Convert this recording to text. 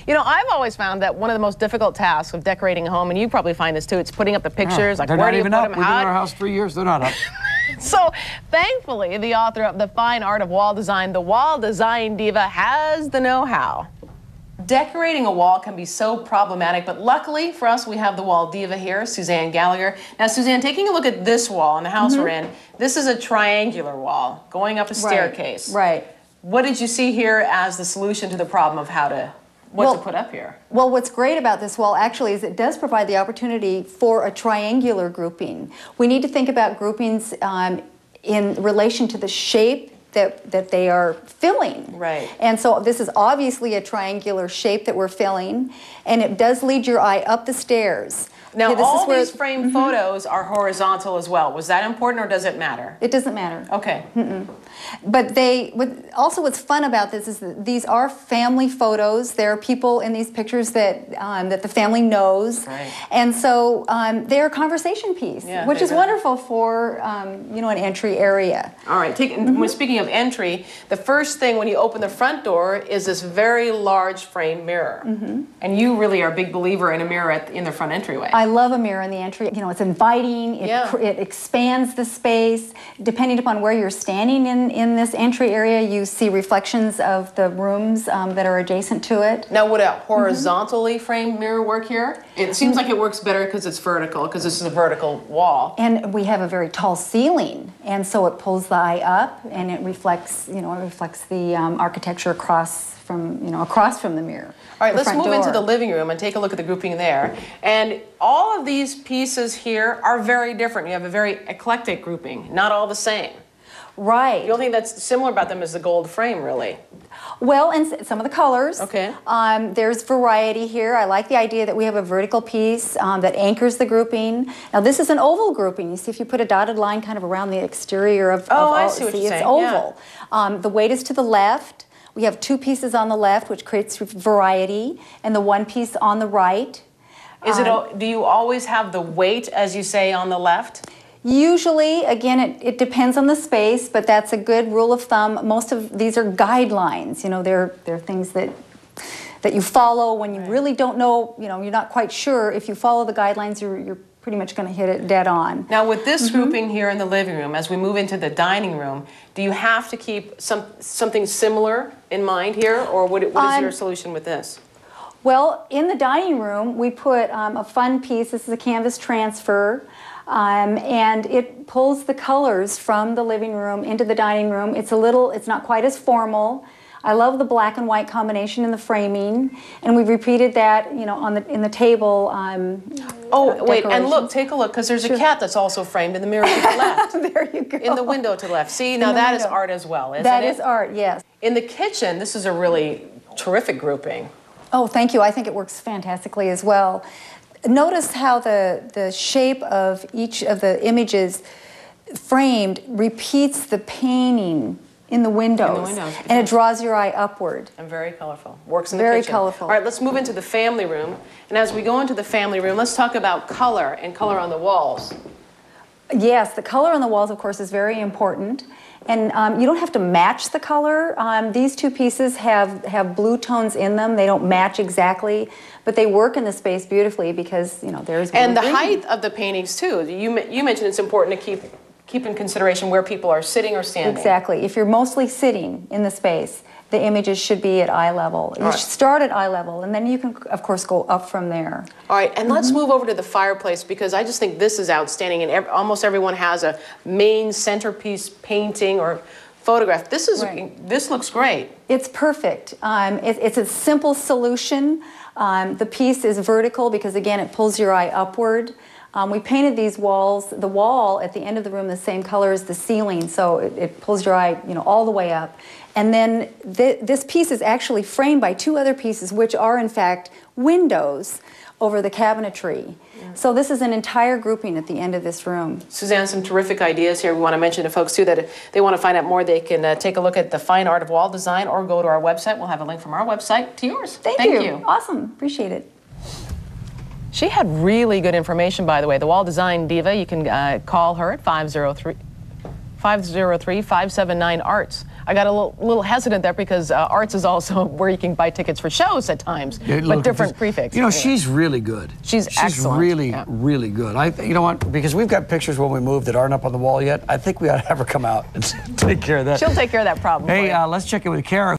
You know, I've always found that one of the most difficult tasks of decorating a home, and you probably find this too, it's putting up the pictures. Yeah, like, where do you put them? We've been in our house 3 years, they're not up. So, thankfully, the author of The Fine Art of Wall Design, the Wall Design Diva, has the know-how. Decorating a wall can be so problematic, but luckily for us, we have the Wall Diva here, Suzanne Gallagher. Now, Suzanne, taking a look at this wall in the house we're in, this is a triangular wall going up a staircase. Right. What did you see here as the solution to the problem of what to put up here? Well, what's great about this wall actually is it does provide the opportunity for a triangular grouping. We need to think about groupings in relation to the shape that they are filling. Right. And so this is obviously a triangular shape that we're filling, and it does lead your eye up the stairs. Now, all these framed photos are horizontal as well. Was that important, or does it matter? It doesn't matter. Okay. But also what's fun about this is that these are family photos. There are people in these pictures that that the family knows, right. And so they're a conversation piece, which is wonderful for you know, an entry area. All right. When speaking of entry, the first thing when you open the front door is this very large framed mirror, and you really are a big believer in a mirror in the front entryway. I love a mirror in the entry. You know, it's inviting. It expands the space. Depending upon where you're standing in this entry area, you see reflections of the rooms that are adjacent to it. Now, would a horizontally framed mirror work here? It seems like it works better because it's vertical, because this is a vertical wall. And we have a very tall ceiling, and so it pulls the eye up, and it reflects, you know, it reflects the architecture across from the mirror. All right, let's move into the living room and take a look at the grouping there. And all of these pieces here are very different. You have a very eclectic grouping, not all the same. Right. The only thing that's similar about them is the gold frame, really. Well, and some of the colors. Okay. There's variety here. I like the idea that we have a vertical piece that anchors the grouping. Now, this is an oval grouping. You see, if you put a dotted line kind of around the exterior of I see what you're saying. It's oval. Yeah. The weight is to the left. We have two pieces on the left, which creates variety, and the one piece on the right. Do you always have the weight, as you say, on the left? Usually, again, it depends on the space, but that's a good rule of thumb. Most of these are guidelines. You know, they're things that you follow when you really don't know. You know, you're not quite sure. If you follow the guidelines, you're pretty much going to hit it dead on. Now, with this grouping here in the living room, as we move into the dining room, do you have to keep something similar in mind here, or what is your solution with this? Well, in the dining room, we put a fun piece. This is a canvas transfer, and it pulls the colors from the living room into the dining room. It's not quite as formal. I love the black and white combination in the framing, and we've repeated that, you know, in the table. Oh, wait, and look, take a look, because there's a cat that's also framed in the mirror to the left. There you go. In the window to the left. See, now that is art as well, isn't it? That is art, yes. In the kitchen, this is a really terrific grouping. Oh, thank you. I think it works fantastically as well. Notice how the shape of each of the images framed repeats the painting in the windows. And it draws your eye upward. And very colorful. Works in the kitchen. Very colorful. All right, let's move into the family room. And as we go into the family room, let's talk about color and color on the walls. Yes, the color on the walls, of course, is very important. And you don't have to match the color. These two pieces have blue tones in them. They don't match exactly, but they work in the space beautifully because, you know, there's blue and the green. height of the paintings, too. You mentioned it's important to keep in consideration where people are sitting or standing. Exactly. If you're mostly sitting in the space, the images should be at eye level. You should start at eye level, and then you can, of course, go up from there. All right, and let's move over to the fireplace, because I just think this is outstanding, and almost everyone has a main centerpiece painting or photograph. This looks great. It's perfect. It's a simple solution. The piece is vertical because, again, it pulls your eye upward. We painted these walls, the wall at the end of the room the same color as the ceiling, so it pulls your eye, you know, all the way up. And then this piece is actually framed by two other pieces, which are in fact windows over the cabinetry. Yeah. So this is an entire grouping at the end of this room. Suzanne, some terrific ideas here. We want to mention to folks too that if they want to find out more, they can take a look at The Fine Art of Wall Design or go to our website. We'll have a link from our website to yours. Thank you. Awesome. Appreciate it. She had really good information, by the way. The Wall Design Diva, you can call her at 503 503-579-ARTS. I got a little hesitant there because ARTS is also where you can buy tickets for shows at times, but different prefix. You know, she's really good. She's excellent. Really, really good. You know what? Because we've got pictures when we moved that aren't up on the wall yet. I think we ought to have her come out and take care of that. She'll take care of that problem. Hey, let's check in with Kara.